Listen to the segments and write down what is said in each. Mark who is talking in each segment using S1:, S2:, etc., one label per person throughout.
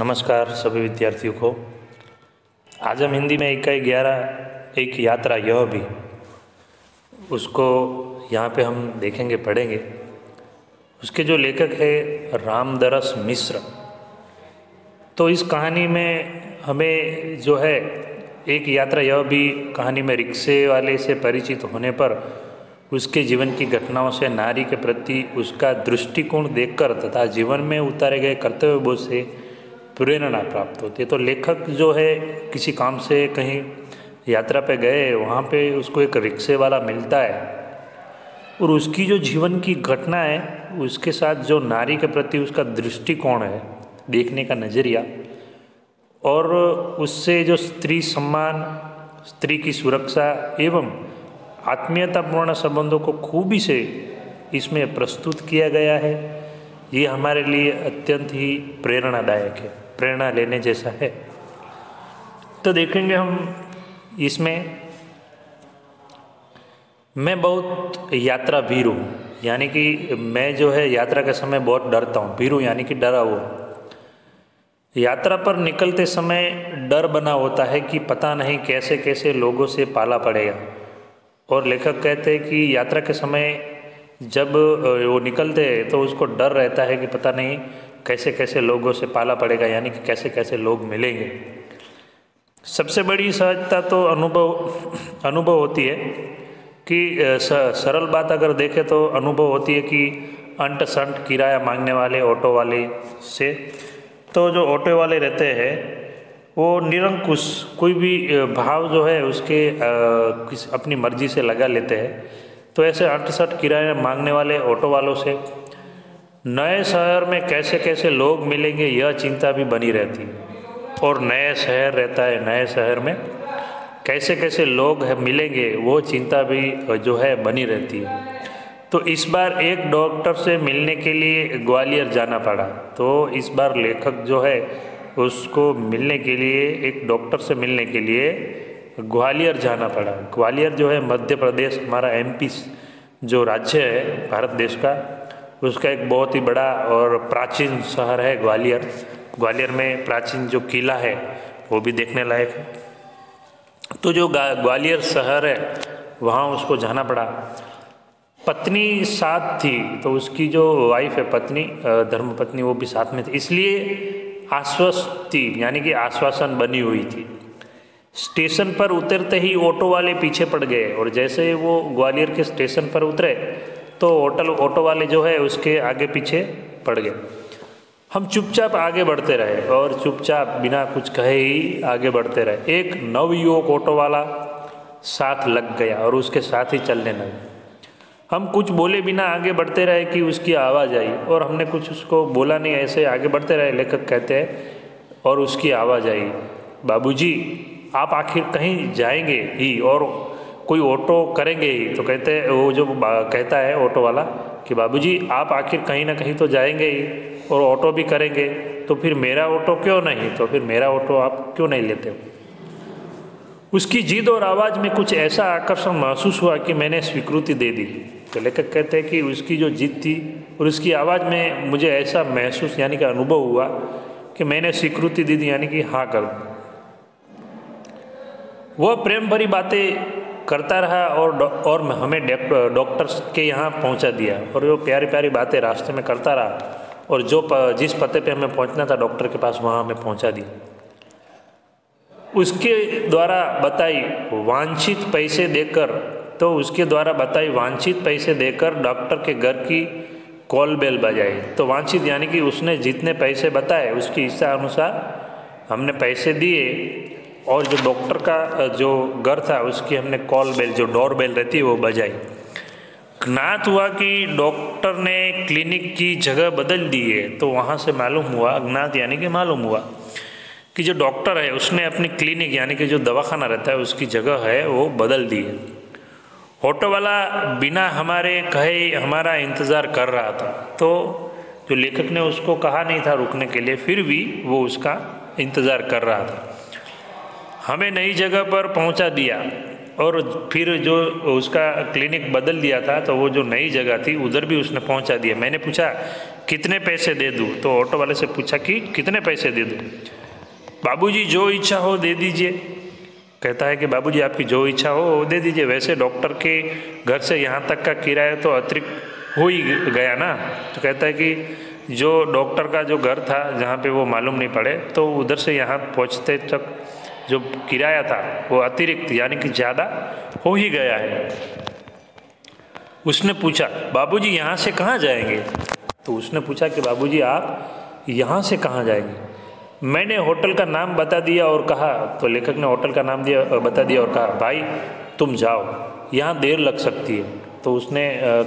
S1: नमस्कार सभी विद्यार्थियों को। आज हम हिंदी में इकाई 11 एक यात्रा यह भी उसको यहाँ पे हम देखेंगे पढ़ेंगे। उसके जो लेखक है रामदरस मिश्र। तो इस कहानी में हमें जो है एक यात्रा यह भी कहानी में रिक्शे वाले से परिचित होने पर उसके जीवन की घटनाओं से नारी के प्रति उसका दृष्टिकोण देखकर तथा जीवन में उतारे गए कर्तव्य बोध से प्रेरणा प्राप्त होती है। तो लेखक जो है किसी काम से कहीं यात्रा पे गए, वहाँ पे उसको एक रिक्शे वाला मिलता है और उसकी जो जीवन की घटना है उसके साथ जो नारी के प्रति उसका दृष्टिकोण है, देखने का नज़रिया, और उससे जो स्त्री सम्मान, स्त्री की सुरक्षा एवं आत्मीयतापूर्ण संबंधों को खूबी से इसमें प्रस्तुत किया गया है। ये हमारे लिए अत्यंत ही प्रेरणादायक है, प्रेरणा लेने जैसा है। तो देखेंगे हम इसमें, मैं बहुत यात्रा भीरू हूँ, यानी कि मैं जो है यात्रा के समय बहुत डरता हूँ। भीरू यानी कि डरा हुआ। यात्रा पर निकलते समय डर बना होता है कि पता नहीं कैसे कैसे लोगों से पाला पड़ेगा। और लेखक कहते हैं कि यात्रा के समय जब वो निकलते हैं तो उसको डर रहता है कि पता नहीं कैसे कैसे लोगों से पाला पड़ेगा, यानी कि कैसे कैसे लोग मिलेंगे। सबसे बड़ी सहजता तो अनुभव होती है कि सरल बात अगर देखें तो अनुभव होती है कि अंट संट किराया मांगने वाले ऑटो वाले से। तो जो ऑटो वाले रहते हैं वो निरंकुश कोई भी भाव जो है उसके अपनी मर्जी से लगा लेते हैं। तो ऐसे अंट संट किराया मांगने वाले ऑटो वालों से नए शहर में कैसे कैसे लोग मिलेंगे यह चिंता भी बनी रहती है। और नए शहर रहता है, नए शहर में कैसे कैसे लोग मिलेंगे वो चिंता भी जो है बनी रहती है। तो इस बार एक डॉक्टर से मिलने के लिए ग्वालियर जाना पड़ा। तो इस बार लेखक जो है उसको मिलने के लिए, एक डॉक्टर से मिलने के लिए ग्वालियर जाना पड़ा। ग्वालियर जो है मध्य प्रदेश, हमारा एमपी जो राज्य है भारत देश का, उसका एक बहुत ही बड़ा और प्राचीन शहर है ग्वालियर। ग्वालियर में प्राचीन जो किला है वो भी देखने लायक है। तो जो ग्वालियर शहर है वहाँ उसको जाना पड़ा। पत्नी साथ थी, तो उसकी जो वाइफ है पत्नी, धर्मपत्नी, वो भी साथ में थी, इसलिए आश्वस्त थी, यानी कि आश्वासन बनी हुई थी। स्टेशन पर उतरते ही ऑटो वाले पीछे पड़ गए और जैसे वो ग्वालियर के स्टेशन पर उतरे तो ऑटो वाले जो है उसके आगे पीछे पड़ गए। हम चुपचाप आगे बढ़ते रहे और चुपचाप बिना कुछ कहे ही आगे बढ़ते रहे। एक नवयुवक ऑटो वाला साथ लग गया और उसके साथ ही चलने लगे। हम कुछ बोले बिना आगे बढ़ते रहे कि उसकी आवाज़ आई और हमने कुछ उसको बोला नहीं, ऐसे आगे बढ़ते रहे। लेखक कहते हैं और उसकी आवाज़ आई, बाबूजी आप आखिर कहीं जाएंगे ही और कोई ऑटो करेंगे ही। तो कहते हैं, वो जो कहता है ऑटो वाला कि बाबूजी आप आखिर कहीं ना कहीं तो जाएंगे ही और ऑटो भी करेंगे, तो फिर मेरा ऑटो क्यों नहीं, तो फिर मेरा ऑटो आप क्यों नहीं लेते। उसकी जिद और आवाज़ में कुछ ऐसा आकर्षण महसूस हुआ कि मैंने स्वीकृति दे दी। तो लेखक कहते हैं कि उसकी जो जिद थी और उसकी आवाज़ में मुझे ऐसा महसूस यानी कि अनुभव हुआ कि मैंने स्वीकृति दे दी, यानी कि हाँ कर। वह प्रेम भरी बातें करता रहा और हमें डॉक्टर्स के यहाँ पहुँचा दिया और वो प्यारी प्यारी बातें रास्ते में करता रहा और जिस पते पे हमें पहुँचना था डॉक्टर के पास, वहाँ हमें पहुँचा दिया। उसके द्वारा बताई वांछित पैसे देकर डॉक्टर के घर की कॉल बेल बजाई। तो वांछित यानी कि उसने जितने पैसे बताए उसकी इच्छा अनुसार हमने पैसे दिए और जो डॉक्टर का जो घर था उसकी हमने कॉल बेल, जो डोर बेल रहती है, वो बजाई। ज्ञात हुआ कि डॉक्टर ने क्लिनिक की जगह बदल दी है। तो वहाँ से मालूम हुआ, ज्ञात यानी कि मालूम हुआ कि जो डॉक्टर है उसने अपनी क्लिनिक यानी कि जो दवाखाना रहता है उसकी जगह है वो बदल दी है। ऑटो वाला बिना हमारे कहे हमारा इंतज़ार कर रहा था। तो जो लेखक ने उसको कहा नहीं था रुकने के लिए, फिर भी वो उसका इंतज़ार कर रहा था। हमें नई जगह पर पहुंचा दिया और फिर जो उसका क्लिनिक बदल दिया था तो वो जो नई जगह थी उधर भी उसने पहुंचा दिया। मैंने पूछा कितने पैसे दे दूँ? तो ऑटो वाले से पूछा कि कितने पैसे दे दूँ? बाबूजी जो इच्छा हो दे दीजिए। कहता है कि बाबूजी आपकी जो इच्छा हो वो दे दीजिए, वैसे डॉक्टर के घर से यहाँ तक का किराया तो अतिरिक्त हो ही गया ना। तो कहता है कि जो डॉक्टर का जो घर था जहाँ पे वो मालूम नहीं पड़े, तो उधर से यहाँ पहुँचते तक जो किराया था वो अतिरिक्त यानी कि ज़्यादा हो ही गया है। उसने पूछा बाबूजी यहाँ से कहाँ जाएंगे? तो उसने पूछा कि बाबूजी आप यहाँ से कहाँ जाएंगे? मैंने होटल का नाम बता दिया और कहा, तो लेखक ने होटल का नाम बता दिया और कहा भाई तुम जाओ, यहाँ देर लग सकती है। तो उसने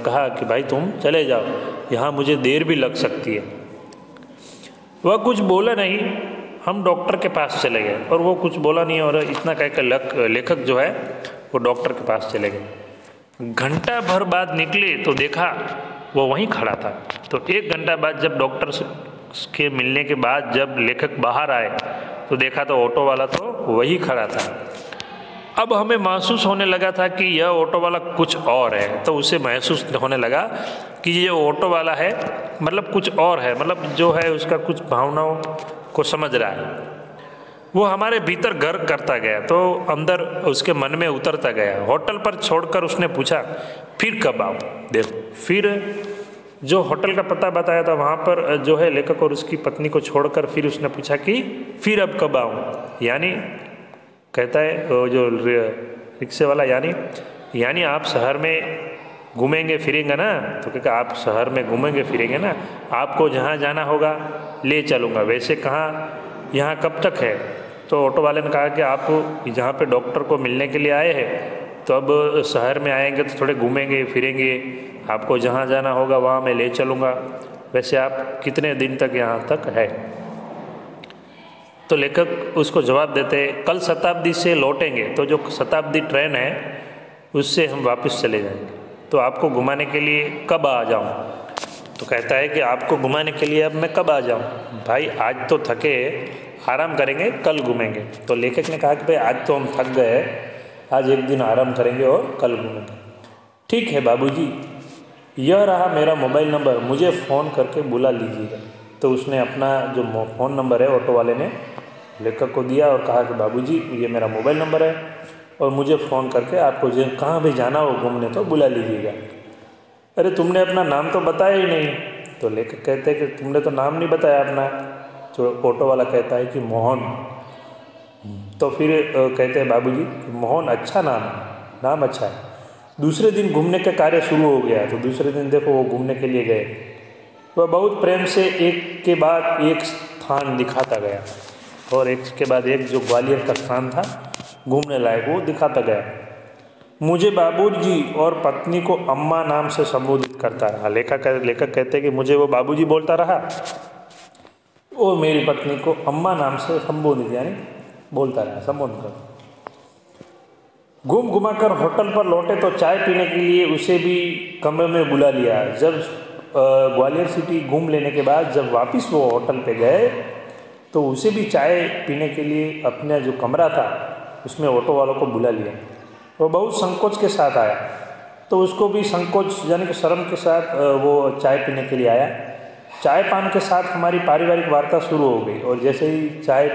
S1: कहा कि भाई तुम चले जाओ, यहाँ मुझे देर भी लग सकती है। वह कुछ बोला नहीं, हम डॉक्टर के पास चले गए और वो कुछ बोला नहीं, और इतना कहकर लेखक जो है वो डॉक्टर के पास चले गए। घंटा भर बाद निकले तो देखा वो वहीं खड़ा था। तो 1 घंटा बाद जब डॉक्टर के मिलने के बाद जब लेखक बाहर आए तो देखा तो ऑटो वाला तो वही खड़ा था। अब हमें महसूस होने लगा था कि यह ऑटो वाला कुछ और है। तो उसे महसूस होने लगा कि ये ऑटो वाला है, मतलब कुछ और है, मतलब जो है उसका कुछ भावनाओं को समझ रहा है। वो हमारे भीतर घर करता गया तो अंदर उसके मन में उतरता गया। होटल पर छोड़कर उसने पूछा फिर कब आऊँ? देखो, फिर जो होटल का पता बताया था वहाँ पर जो है लेखक और उसकी पत्नी को छोड़कर फिर उसने पूछा कि फिर अब कब आऊँ? यानी कहता है जो रिक्शे वाला, यानी आप शहर में घूमेंगे फिरेंगे ना? तो कहता आप शहर में घूमेंगे फिरेंगे ना, आपको जहाँ जाना होगा ले चलूँगा, वैसे कहाँ यहाँ कब तक है? तो ऑटो वाले ने कहा कि आप जहाँ पे डॉक्टर को मिलने के लिए आए हैं तो अब शहर में आएंगे तो थोड़े घूमेंगे फिरेंगे, आपको जहाँ जाना होगा वहाँ मैं ले चलूँगा, वैसे आप कितने दिन तक यहाँ तक है? तो लेखक उसको जवाब देते कल शताब्दी से लौटेंगे, तो जो शताब्दी ट्रेन है उससे हम वापस चले जाएंगे, तो आपको घुमाने के लिए कब आ जाऊँ? तो कहता है कि आपको घुमाने के लिए अब मैं कब आ जाऊँ? भाई आज तो थके, आराम करेंगे, कल घूमेंगे। तो लेखक ने कहा कि भाई आज तो हम थक गए, आज एक दिन आराम करेंगे और कल घूमेंगे। ठीक है बाबूजी, यह रहा मेरा मोबाइल नंबर, मुझे फ़ोन करके बुला लीजिएगा। तो उसने अपना जो फ़ोन नंबर है ऑटो वाले ने लेखक को दिया और कहा कि बाबूजी ये मेरा मोबाइल नंबर है और मुझे फ़ोन करके आपको कहाँ भी जाना हो घूमने तो बुला लीजिएगा। अरे तुमने अपना नाम तो बताया ही नहीं। तो लेखक कहते हैं कि तुमने तो नाम नहीं बताया अपना। तो ऑटो वाला कहता है कि मोहन। तो फिर कहते हैं बाबूजी मोहन अच्छा नाम अच्छा है। दूसरे दिन घूमने का कार्य शुरू हो गया। तो दूसरे दिन देखो वो घूमने के लिए गए। वह बहुत प्रेम से एक के बाद एक स्थान दिखाता गया और एक के बाद एक जो ग्वालियर का स्थान था घूमने लायक वो दिखाता गया। मुझे बाबूजी और पत्नी को अम्मा नाम से संबोधित करता रहा। लेखक कहते हैं कि मुझे वो बाबूजी बोलता रहा और मेरी पत्नी को अम्मा नाम से संबोधित यानी बोलता रहा, संबोधित करता। घूम घुमाकर होटल पर लौटे तो चाय पीने के लिए उसे भी कमरे में बुला लिया। जब ग्वालियर सिटी घूम लेने के बाद जब वापस वो होटल पे गए तो उसे भी चाय पीने के लिए अपना जो कमरा था उसमें ऑटो वालों को बुला लिया। वो बहुत संकोच के साथ आया तो उसको भी संकोच यानी कि शर्म के साथ वो चाय पीने के लिए आया। चाय पान के साथ हमारी पारिवारिक वार्ता शुरू हो गई और जैसे ही चाय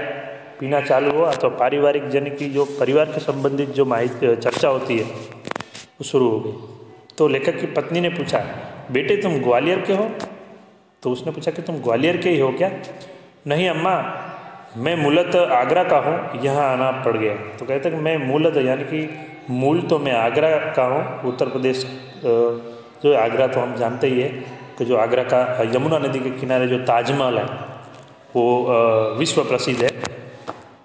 S1: पीना चालू हुआ तो पारिवारिक यानी कि जो परिवार के संबंधित जो चर्चा होती है वो शुरू हो गई। तो लेखक की पत्नी ने पूछा बेटे तुम ग्वालियर के हो? तो उसने पूछा कि तुम ग्वालियर के ही हो क्या? नहीं अम्मा, मैं मूलतः आगरा का हूँ, यहाँ आना पड़ गया। तो कहते हैं कि मैं मूलतः यानी कि मूल तो मैं आगरा का हूँ, उत्तर प्रदेश जो आगरा तो हम जानते ही है कि जो आगरा का यमुना नदी के किनारे जो ताजमहल है वो विश्व प्रसिद्ध है।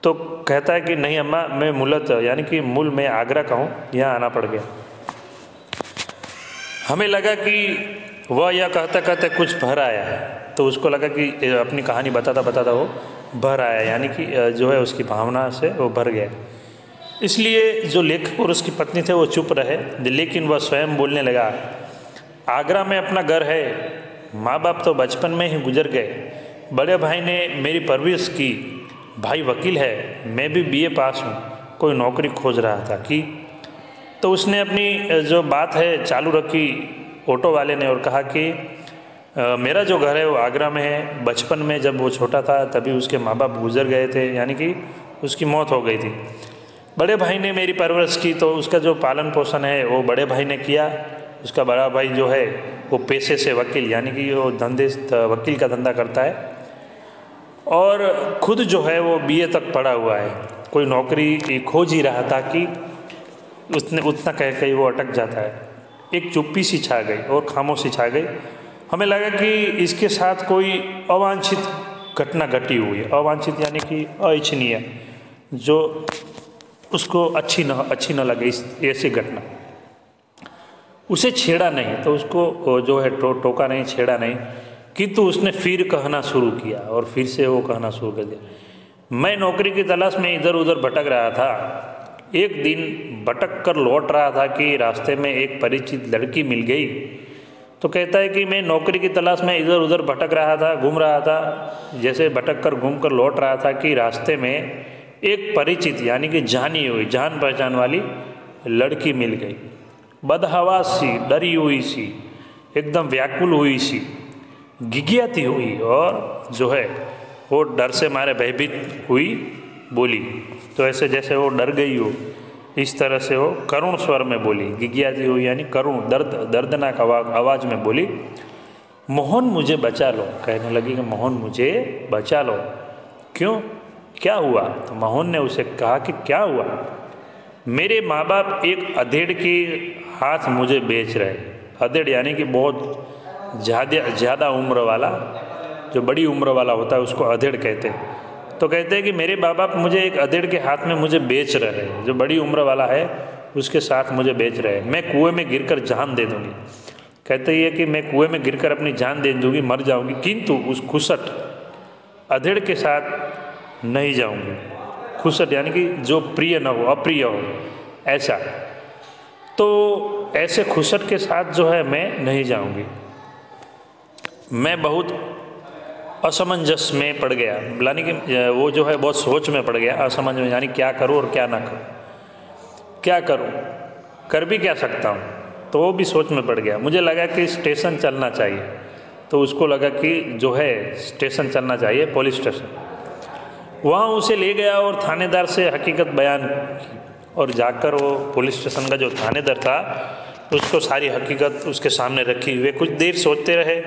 S1: तो कहता है कि नहीं अम्मा, मैं मूलतः यानी कि मूल मैं आगरा का हूँ, यहाँ आना पड़ गया। हमें लगा कि वह यह कहता कहते कुछ भर आया है तो उसको लगा कि अपनी कहानी बताता वो भर आया यानी कि जो है उसकी भावना से वो भर गया। इसलिए जो लेखक और उसकी पत्नी थे वो चुप रहे, लेकिन वह स्वयं बोलने लगा आगरा में अपना घर है, माँ बाप तो बचपन में ही गुजर गए, बड़े भाई ने मेरी परवरिश की, भाई वकील है, मैं भी बीए पास हूँ, कोई नौकरी खोज रहा था कि। तो उसने अपनी जो बात है चालू रखी ऑटो वाले ने और कहा कि मेरा जो घर है वो आगरा में है। बचपन में जब वो छोटा था तभी उसके माँ बाप गुजर गए थे, यानी कि उसकी मौत हो गई थी। बड़े भाई ने मेरी परवरिश की, तो उसका जो पालन पोषण है वो बड़े भाई ने किया। उसका बड़ा भाई जो है वो पेशे से वकील, यानी कि वो वकील का धंधा करता है, और खुद जो है वो बीए तक पढ़ा हुआ है। कोई नौकरी खोज ही रहा था कि उसने उतना कह कहीं वो अटक जाता है। एक चुप्पी सी छा गई और खामोशी छा गई। हमें लगा कि इसके साथ कोई अवांछित घटना घटी हुई है। अवांछित यानी कि अइच्छनीय, जो उसको अच्छी न लगे ऐसी घटना। उसे छेड़ा नहीं, तो उसको जो है टोका नहीं, छेड़ा नहीं, किंतु उसने फिर कहना शुरू किया और फिर से वो कहना शुरू कर दिया। मैं नौकरी की तलाश में इधर उधर भटक रहा था। एक दिन भटक कर लौट रहा था कि रास्ते में एक परिचित लड़की मिल गई। तो कहता है कि मैं नौकरी की तलाश में इधर उधर भटक रहा था, घूम रहा था। जैसे भटक कर घूम कर लौट रहा था कि रास्ते में एक परिचित यानी कि जानी हुई, जान पहचान वाली लड़की मिल गई। बदहवास सी, डरी हुई सी, एकदम व्याकुल हुई सी, गिगियाती हुई, और जो है वो डर से मारे भयभीत हुई बोली। तो ऐसे जैसे वो डर गई हो, इस तरह से वो करुण स्वर में बोली। गिगियाती हुई यानी करुण, दर्दनाक आवाज़ में बोली, मोहन मुझे बचा लो। कहने लगी कि मोहन मुझे बचा लो। क्यों, क्या हुआ? तो मोहन ने उसे कहा कि क्या हुआ? मेरे माँ बाप एक अधेड़ के हाथ मुझे बेच रहे। अधेड़ यानी कि बहुत ज़्यादा उम्र वाला, जो बड़ी उम्र वाला होता है उसको अधेड़ कहते हैं। तो कहते हैं कि मेरे माँ बाप मुझे एक अधेड़ के हाथ में मुझे बेच रहे हैं। जो बड़ी उम्र वाला है उसके साथ मुझे बेच रहे हैं। मैं कुएं में गिरकर जान दे दूँगी। कहते ही है कि मैं कुएं में गिरकर अपनी जान दे दूँगी, मर जाऊँगी, किंतु उस खुसट अधेड़ के साथ नहीं जाऊँगी। खुसट यानी कि जो प्रिय न हो, अप्रिय हो, ऐसा। तो ऐसे खुसट के साथ जो है मैं नहीं जाऊँगी। मैं बहुत असमंजस में पड़ गया, यानी कि वो जो है बहुत सोच में पड़ गया। असमंजस में यानी क्या करूँ और क्या ना करूँ, क्या करूँ, कर भी क्या सकता हूँ। तो वो भी सोच में पड़ गया। मुझे लगा कि स्टेशन चलना चाहिए। तो उसको लगा कि जो है स्टेशन चलना चाहिए, पुलिस स्टेशन। वहाँ उसे ले गया और थानेदार से हकीकत बयान की, और जाकर वो पुलिस स्टेशन का जो थानेदार था उसको सारी हकीकत उसके सामने रखी हुई। कुछ देर सोचते रहे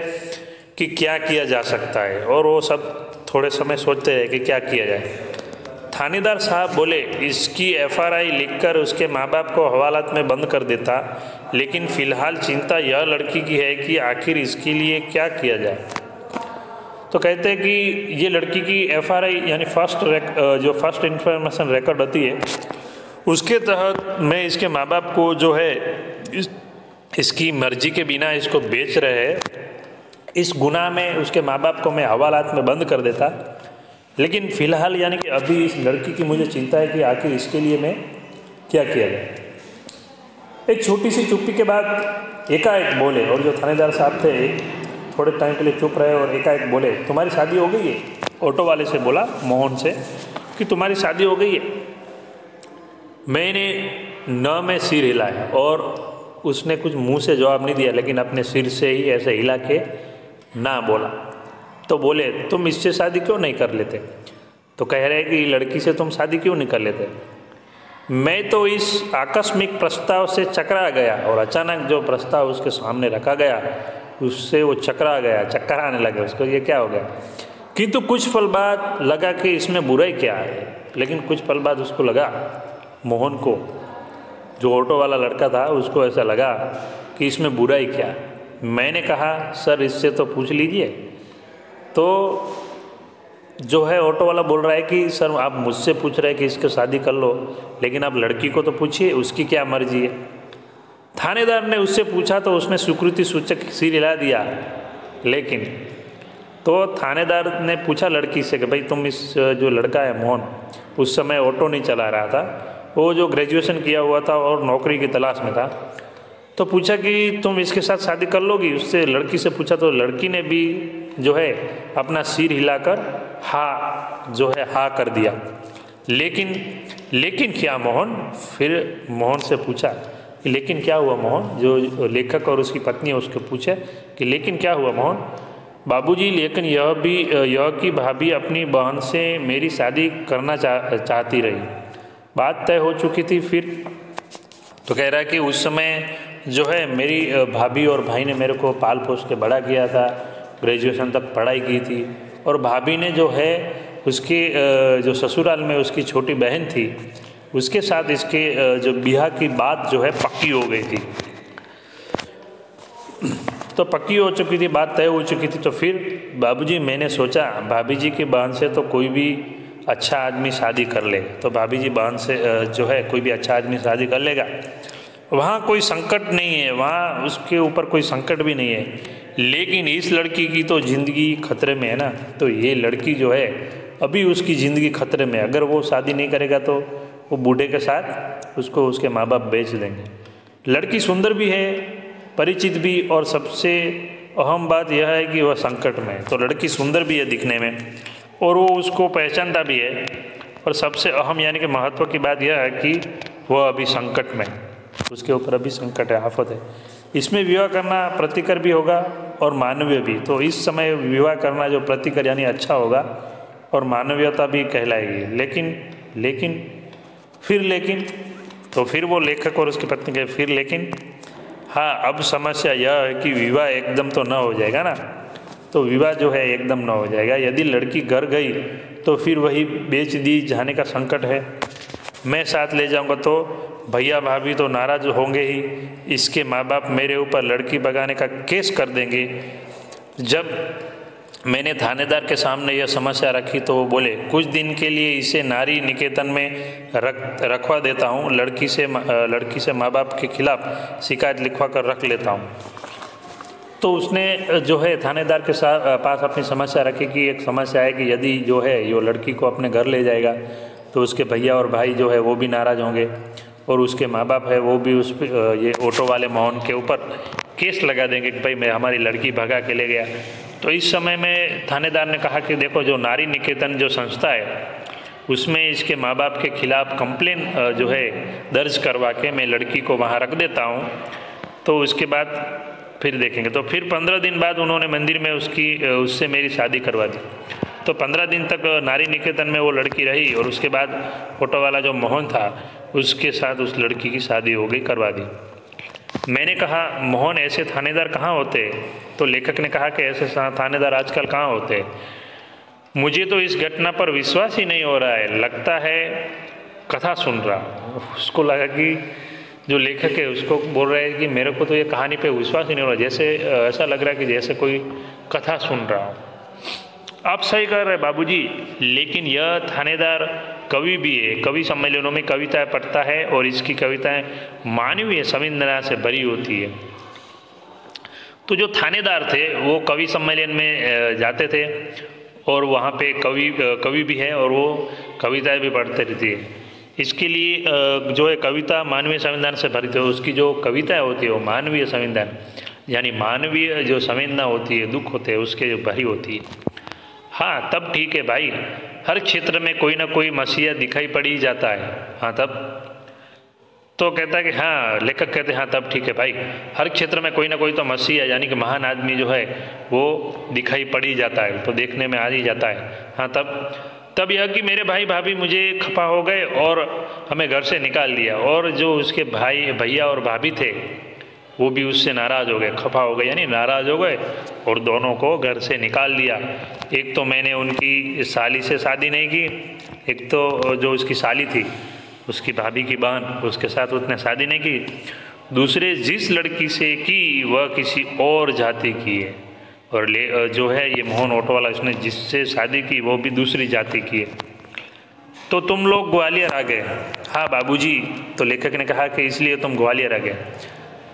S1: कि क्या किया जा सकता है, और वो सब थोड़े समय सोचते रहे कि क्या किया जाए। थानेदार साहब बोले, इसकी एफआरआई लिखकर उसके माँ बाप को हवालात में बंद कर देता, लेकिन फ़िलहाल चिंता यह लड़की की है कि आखिर इसके लिए क्या किया जाए। तो कहते हैं कि ये लड़की की एफआरआई यानी जो फर्स्ट इन्फॉर्मेशन रिकॉर्ड होती है, उसके तहत मैं इसके माँ बाप को जो है इसकी मर्जी के बिना इसको बेच रहे हैं, इस गुनाह में उसके माँ बाप को मैं हवालात में बंद कर देता। लेकिन फ़िलहाल यानी कि अभी इस लड़की की मुझे चिंता है कि आखिर इसके लिए मैं क्या किया जाए। एक छोटी सी चुप्पी के बाद एकाएक बोले, और जो थानेदार साहब थे थोड़े टाइम के लिए चुप रहे और एकाएक बोले, तुम्हारी शादी हो गई है? ऑटो वाले से बोला, मोहन से, कि तुम्हारी शादी हो गई है। मैंने न में सिर हिलाया, और उसने कुछ मुंह से जवाब नहीं दिया, लेकिन अपने सिर से ही ऐसे हिला के ना बोला। तो बोले, तुम इससे शादी क्यों नहीं कर लेते? तो कह रहे कि लड़की से तुम शादी क्यों नहीं कर लेते? मैं तो इस आकस्मिक प्रस्ताव से चकरा गया, और अचानक जो प्रस्ताव उसके सामने रखा गया उससे वो चकरा गया, चक्कर आने लगे उसको, ये क्या हो गया। किंतु कुछ पल बाद लगा कि इसमें बुराई क्या है। लेकिन कुछ पल बाद उसको लगा, मोहन को, जो ऑटो वाला लड़का था, उसको ऐसा लगा कि इसमें बुराई क्या है। मैंने कहा, सर इससे तो पूछ लीजिए। तो जो है ऑटो वाला बोल रहा है कि सर आप मुझसे पूछ रहे हैं कि इसको शादी कर लो, लेकिन आप लड़की को तो पूछिए, उसकी क्या मर्जी है। थानेदार ने उससे पूछा तो उसने स्वीकृति सूचक सिर हिला दिया। लेकिन तो थानेदार ने पूछा लड़की से कि भाई तुम इस जो लड़का है मोहन, उस समय ऑटो नहीं चला रहा था, वो जो ग्रेजुएशन किया हुआ था और नौकरी की तलाश में था। तो पूछा कि तुम इसके साथ शादी कर लोगी? उससे लड़की से पूछा तो लड़की ने भी जो है अपना सिर हिलाकर हाँ जो है हाँ कर दिया। लेकिन क्या मोहन? फिर मोहन से पूछा, लेकिन क्या हुआ मोहन, जो लेखक और उसकी पत्नी है उसको पूछे कि लेकिन क्या हुआ मोहन। बाबूजी लेकिन यह कि भाभी अपनी बहन से मेरी शादी करना चाहती रही, बात तय हो चुकी थी। फिर तो कह रहा है कि उस समय जो है मेरी भाभी और भाई ने मेरे को पाल पोस के बड़ा किया था, ग्रेजुएशन तक पढ़ाई की थी, और भाभी ने जो है उसके जो ससुराल में उसकी छोटी बहन थी उसके साथ इसके जो ब्याह की बात जो है पक्की हो गई थी। तो पक्की हो चुकी थी, बात तय हो चुकी थी। तो फिर बाबूजी मैंने सोचा भाभी जी की बहन से तो कोई भी अच्छा आदमी शादी कर ले, तो भाभी जी बहन से जो है कोई भी अच्छा आदमी शादी कर लेगा, वहाँ कोई संकट नहीं है, वहाँ उसके ऊपर कोई संकट भी नहीं है। लेकिन इस लड़की की तो ज़िंदगी खतरे में है ना, तो ये लड़की जो है अभी उसकी ज़िंदगी खतरे में, अगर वो शादी नहीं करेगा तो वो बूढ़े के साथ उसको उसके माँ बाप बेच देंगे। लड़की सुंदर भी है, परिचित भी, और सबसे अहम बात यह है कि वह संकट में है। तो लड़की सुंदर भी है दिखने में और वो उसको पहचानता भी है, और सबसे अहम यानी कि महत्व की बात यह है कि वह अभी संकट में, उसके ऊपर अभी संकट है, आफत है। इसमें विवाह करना प्रतिकर भी होगा और मानवीय भी। तो इस समय विवाह करना जो प्रतिकर यानी अच्छा होगा और मानवीयता भी कहलाएगी। लेकिन तो फिर वो लेखक और उसकी पत्नी के फिर लेकिन हाँ, अब समस्या यह है कि विवाह एकदम तो न हो जाएगा ना, तो विवाह जो है एकदम न हो जाएगा। यदि लड़की घर गई तो फिर वही बेच दी जाने का संकट है। मैं साथ ले जाऊंगा तो भैया भाभी तो नाराज़ होंगे ही, इसके माँ बाप मेरे ऊपर लड़की भगाने का केस कर देंगे। जब मैंने थानेदार के सामने यह समस्या रखी तो वो बोले कुछ दिन के लिए इसे नारी निकेतन में रखवा देता हूँ, लड़की से माँ बाप के खिलाफ शिकायत लिखवा कर रख लेता हूँ। तो उसने जो है थानेदार के पास अपनी समस्या रखी कि एक समस्या है कि यदि जो है ये लड़की को अपने घर ले जाएगा तो उसके भैया और भाई जो है वो भी नाराज़ होंगे, और उसके माँ बाप है वो भी उस पर ये ऑटो वाले मोहन के ऊपर केस लगा देंगे कि भाई मैं हमारी लड़की भगा के ले गया। तो इस समय में थानेदार ने कहा कि देखो जो नारी निकेतन जो संस्था है उसमें इसके माँ बाप के खिलाफ कंप्लेन जो है दर्ज करवा के मैं लड़की को वहाँ रख देता हूँ, तो उसके बाद फिर देखेंगे। तो फिर 15 दिन बाद उन्होंने मंदिर में उससे मेरी शादी करवा दी। तो 15 दिन तक नारी निकेतन में वो लड़की रही, और उसके बाद ऑटो वाला जो मोहन था उसके साथ उस लड़की की शादी हो गई, करवा दी। मैंने कहा मोहन ऐसे थानेदार कहाँ होते? तो लेखक ने कहा कि ऐसे थानेदार आजकल कहाँ होते, मुझे तो इस घटना पर विश्वास ही नहीं हो रहा है, लगता है कथा सुन रहा। उसको लगा कि जो लेखक है उसको बोल रहा है कि मेरे को तो ये कहानी पे विश्वास ही नहीं हो रहा, जैसे ऐसा लग रहा है कि जैसे कोई कथा सुन रहा हो। आप सही कह रहे बाबूजी, लेकिन यह थानेदार कवि भी है, कवि सम्मेलनों में कविताएं पढ़ता है और इसकी कविताएं मानवीय संवेदना से भरी होती है। तो जो थानेदार थे वो कवि सम्मेलन में जाते थे और वहाँ पे कवि भी है और वो कविताएं भी पढ़ते रहती है। इसके लिए जो है कविता मानवीय संवेदना से भरी थी, उसकी जो कविताएं होती है वो मानवीय संवेदना यानी मानवीय जो संवेदना होती है, दुख होते हैं उसके जो भरी होती है। हाँ तब ठीक है भाई, हर क्षेत्र में कोई ना कोई मसीहा दिखाई पड़ ही जाता है। हाँ तब तो कहता है कि हाँ, लेखक कहते हैं हाँ तब ठीक है भाई, हर क्षेत्र में कोई ना कोई तो मसीहा यानी कि महान आदमी जो है वो दिखाई पड़ ही जाता है, तो देखने में आ ही जाता है। हाँ तब यह कि मेरे भाई भाभी मुझे खफा हो गए और हमें घर से निकाल दिया, और जो उसके भैया और भाभी थे वो भी उससे नाराज़ हो गए, खफा हो गए यानी नाराज़ हो गए और दोनों को घर से निकाल दिया। एक तो मैंने उनकी साली से शादी नहीं की, एक तो जो उसकी साली थी उसकी भाभी की बहन, उसके साथ उसने शादी नहीं की, दूसरे जिस लड़की से की वह किसी और जाति की है, और जो है ये मोहन ऑटो वाला इसने जिससे शादी की वो भी दूसरी जाति की है। तो तुम लोग ग्वालियर आ गए? हाँ बाबूजी। तो लेखक ने कहा कि इसलिए तुम ग्वालियर आ गए?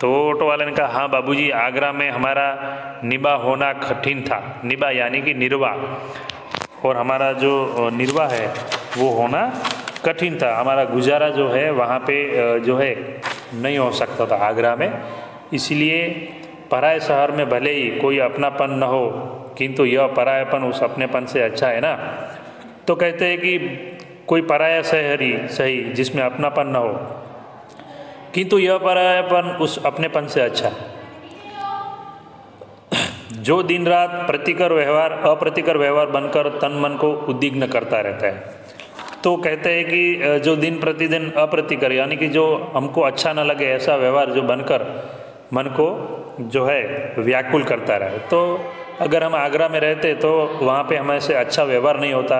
S1: तो ऑटो वाले ने कहा हाँ बाबूजी, आगरा में हमारा निभा होना कठिन था, निभा यानी कि निर्वाह, और हमारा जो निर्वाह है वो होना कठिन था, हमारा गुजारा जो है वहाँ पे जो है नहीं हो सकता था आगरा में, इसलिए पराए शहर में भले ही कोई अपनापन न हो किंतु यह परायापन उस अपनेपन से अच्छा है ना। तो कहते हैं कि कोई पराया शहर ही सही जिसमें अपनापन न हो, किंतु यह परायापन उस अपनेपन से अच्छा। जो दिन रात अप्रतिकर व्यवहार बनकर तन मन को उद्विग्न करता रहता है। तो कहते हैं कि जो दिन प्रतिदिन अप्रतिकर यानी कि जो हमको अच्छा न लगे ऐसा व्यवहार जो बनकर मन को जो है व्याकुल करता रहे। तो अगर हम आगरा में रहते तो वहाँ पे हमें से अच्छा व्यवहार नहीं होता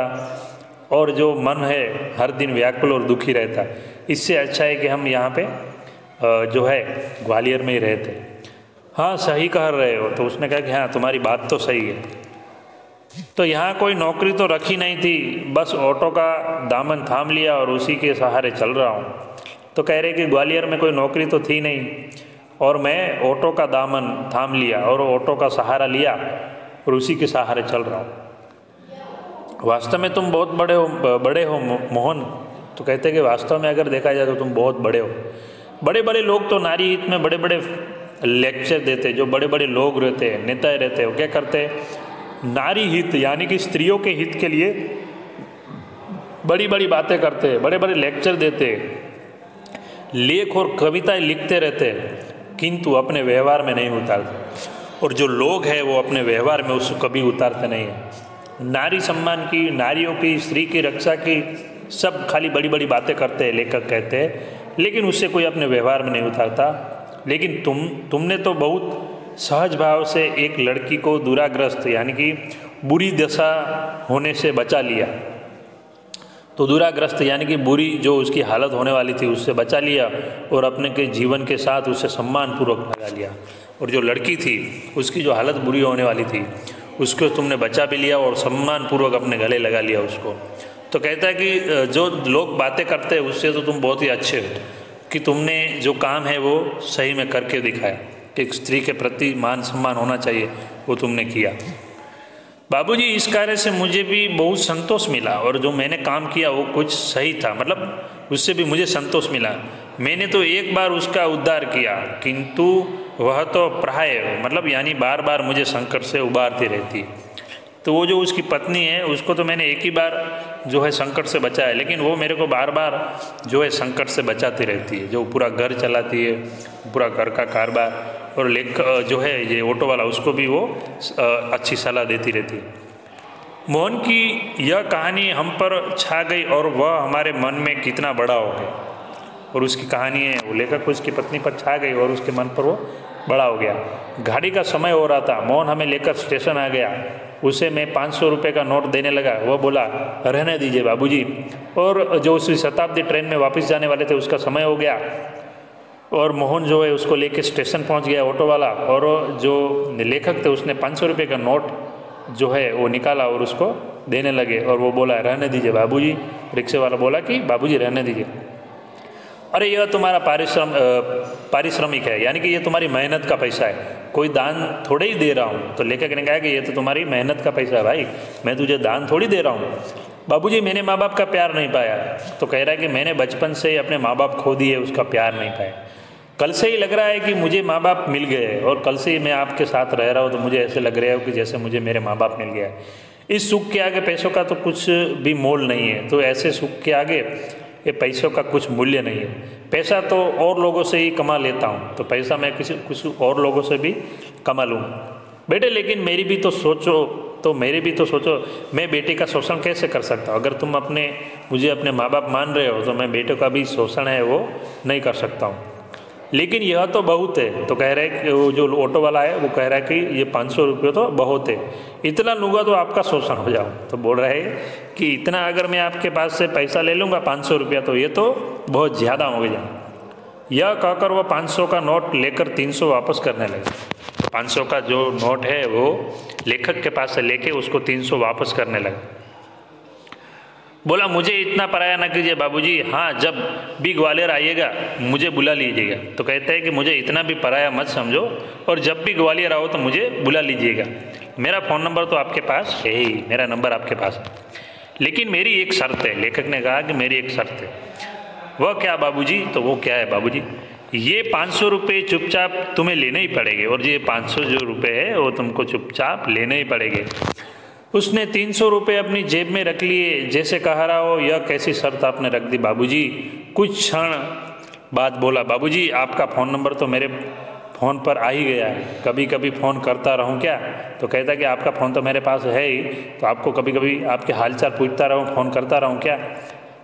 S1: और जो मन है हर दिन व्याकुल और दुखी रहता। इससे अच्छा है कि हम यहाँ पे जो है ग्वालियर में ही रहते। हाँ सही कह रहे हो। तो उसने कहा कि हाँ तुम्हारी बात तो सही है। तो यहाँ कोई नौकरी तो रखी नहीं थी, बस ऑटो का दामन थाम लिया और उसी के सहारे चल रहा हूँ। तो कह रहे कि ग्वालियर में कोई नौकरी तो थी नहीं और मैं ऑटो का दामन थाम लिया और ऑटो का सहारा लिया और उसी के सहारे चल रहा हूँ। वास्तव में तुम बहुत बड़े हो मोहन। तो कहते हैं कि वास्तव में अगर देखा जाए तो तुम बहुत बड़े हो। बड़े बड़े लोग तो नारी हित में बड़े बड़े लेक्चर देते, जो बड़े बड़े लोग रहते हैं, नेता रहते हैं, वो क्या करते हैं, नारी हित यानी कि स्त्रियों के हित के लिए बड़ी बड़ी बातें करते हैं, बड़े बड़े लेक्चर देते, लेख और कविताएं लिखते रहते, किंतु अपने व्यवहार में नहीं उतारते। और जो लोग हैं वो अपने व्यवहार में उसको कभी उतारते नहीं हैं। नारी सम्मान की, नारियों की, स्त्री की रक्षा की सब खाली बड़ी बड़ी बातें करते हैं, लेखक कहते हैं, लेकिन उससे कोई अपने व्यवहार में नहीं उतारता। लेकिन तुमने तो बहुत सहज भाव से एक लड़की को दुराग्रस्त यानी कि बुरी दशा होने से बचा लिया। तो दुराग्रस्त यानी कि बुरी जो उसकी हालत होने वाली थी उससे बचा लिया और अपने के जीवन के साथ उसे सम्मानपूर्वक लगा लिया। और जो लड़की थी उसकी जो हालत बुरी होने वाली थी उसको तुमने बचा भी लिया और सम्मानपूर्वक अपने गले लगा लिया उसको। तो कहता है कि जो लोग बातें करते हैं उससे तो तुम बहुत ही अच्छे हो कि तुमने जो काम है वो सही में करके दिखाया कि एक स्त्री के प्रति मान सम्मान होना चाहिए, वो तुमने किया। बाबूजी इस कार्य से मुझे भी बहुत संतोष मिला और जो मैंने काम किया वो कुछ सही था, मतलब उससे भी मुझे संतोष मिला। मैंने तो एक बार उसका उद्धार किया, किंतु वह तो प्राय मतलब यानी बार बार मुझे संकट से उबारती रहती। तो वो जो उसकी पत्नी है उसको तो मैंने एक ही बार जो है संकट से बचाया, लेकिन वो मेरे को बार बार जो है संकट से बचाती रहती है। जो पूरा घर चलाती है, पूरा घर का कारोबार, और जो है ये ऑटो वाला उसको भी वो अच्छी सलाह देती रहती है। मोहन की यह कहानी हम पर छा गई और वह हमारे मन में कितना बड़ा हो गया। और उसकी कहानी है वो लेखक उसकी पत्नी पर छा गई और उसके मन पर वो बड़ा हो गया। गाड़ी का समय हो रहा था, मोहन हमें लेकर स्टेशन आ गया। उसे मैं 500 रुपये का नोट देने लगा। वह बोला रहने दीजिए बाबूजी। और जो उसी शताब्दी ट्रेन में वापस जाने वाले थे उसका समय हो गया और मोहन जो है उसको लेके स्टेशन पहुंच गया ऑटो वाला। और जो लेखक थे उसने 500 रुपये का नोट जो है वो निकाला और उसको देने लगे और वो बोला रहने दीजिए बाबूजी। रिक्शे वाला बोला कि बाबूजी रहने दीजिए। अरे यह तुम्हारा पारिश्रमिक है, यानी कि ये तुम्हारी मेहनत का पैसा है, कोई दान थोड़े ही दे रहा हूँ। तो लेखक ने कहा कि ये तो तुम्हारी मेहनत का पैसा है भाई, मैं तुझे दान थोड़ी दे रहा हूँ। बाबूजी मैंने माँ बाप का प्यार नहीं पाया। तो कह रहा है कि मैंने बचपन से ही अपने माँ बाप खो दिए, उसका प्यार नहीं पाया। कल से ही लग रहा है कि मुझे माँ बाप मिल गए और कल से ही मैं आपके साथ रह रहा हूँ तो मुझे ऐसे लग रहा है कि जैसे मुझे मेरे माँ बाप मिल गया है। इस सुख के आगे पैसों का तो कुछ भी मोल नहीं है। तो ऐसे सुख के आगे ये पैसों का कुछ मूल्य नहीं है। पैसा तो और लोगों से ही कमा लेता हूँ, तो पैसा मैं कुछ और लोगों से भी कमा लूँ बेटे। लेकिन मेरी भी तो सोचो, मैं बेटे का शोषण कैसे कर सकता हूँ? अगर तुम मुझे अपने माँ बाप मान रहे हो तो मैं बेटे का भी शोषण है वो नहीं कर सकता हूँ। लेकिन यह तो बहुत है। तो कह रहे हैं कि वो जो ऑटो वाला है वो कह रहा है कि ये 500 रुपये तो बहुत है, इतना लूँगा तो आपका शोषण हो जाओ। तो बोल रहा है कि इतना अगर मैं आपके पास से पैसा ले लूँगा 500 रुपया तो ये तो बहुत ज़्यादा हो गया। यह कहकर वो 500 का नोट लेकर 300 वापस करने लगे। 500 का जो नोट है वो लेखक के पास से लेके उसको 300 वापस करने लगे। बोला मुझे इतना पराया ना कीजिए बाबूजी, हाँ जब भी ग्वालियर आइएगा मुझे बुला लीजिएगा। तो कहते हैं कि मुझे इतना भी पराया मत समझो और जब भी ग्वालियर आओ तो मुझे बुला लीजिएगा। मेरा फ़ोन नंबर तो आपके पास है ही, मेरा नंबर आपके पास है, लेकिन मेरी एक शर्त है। लेखक ने कहा कि मेरी एक शर्त है। वह क्या बाबूजी? तो वो क्या है बाबूजी? ये 500 रुपये चुपचाप तुम्हें लेने ही पड़ेंगे और ये 500 जो रुपये है वो तुमको चुपचाप लेने ही पड़ेंगे। उसने 300 रुपये अपनी जेब में रख लिए, जैसे कह रहा हो यह कैसी शर्त आपने रख दी बाबूजी। कुछ क्षण बाद बोला, बाबूजी आपका फ़ोन नंबर तो मेरे फ़ोन पर आ ही गया है, कभी कभी फ़ोन करता रहूं क्या? तो कहता कि आपका फ़ोन तो मेरे पास है ही, तो आपको कभी कभी आपके हालचाल पूछता रहूं, फ़ोन करता रहूं क्या?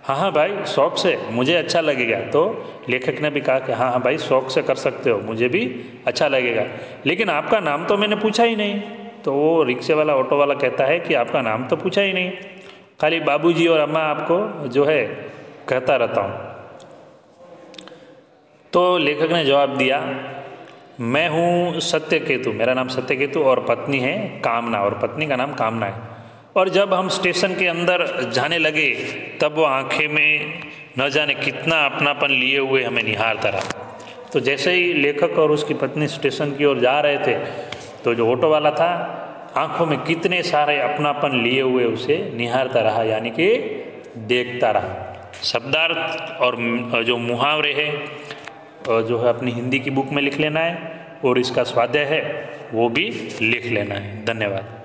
S1: हाँ हाँ भाई, शौक़ से, मुझे अच्छा लगेगा। तो लेखक ने भी कहा कि हाँ हाँ भाई, शौक़ से कर सकते हो, मुझे भी अच्छा लगेगा, लेकिन आपका नाम तो मैंने पूछा ही नहीं। तो वो रिक्शे वाला, ऑटो वाला कहता है कि आपका नाम तो पूछा ही नहीं, खाली बाबूजी और अम्मा आपको जो है कहता रहता हूँ। तो लेखक ने जवाब दिया, मैं हूँ सत्यकेतु, मेरा नाम सत्यकेतु और पत्नी है कामना, और पत्नी का नाम कामना है। और जब हम स्टेशन के अंदर जाने लगे तब वो आंखें में न जाने कितना अपनापन लिए हुए हमें निहारता रहा। तो जैसे ही लेखक और उसकी पत्नी स्टेशन की ओर जा रहे थे तो जो ऑटो वाला था आंखों में कितने सारे अपनापन लिए हुए उसे निहारता रहा, यानी कि देखता रहा। शब्दार्थ और जो मुहावरे है जो है अपनी हिंदी की बुक में लिख लेना है, और इसका स्वाध्याय है वो भी लिख लेना है। धन्यवाद।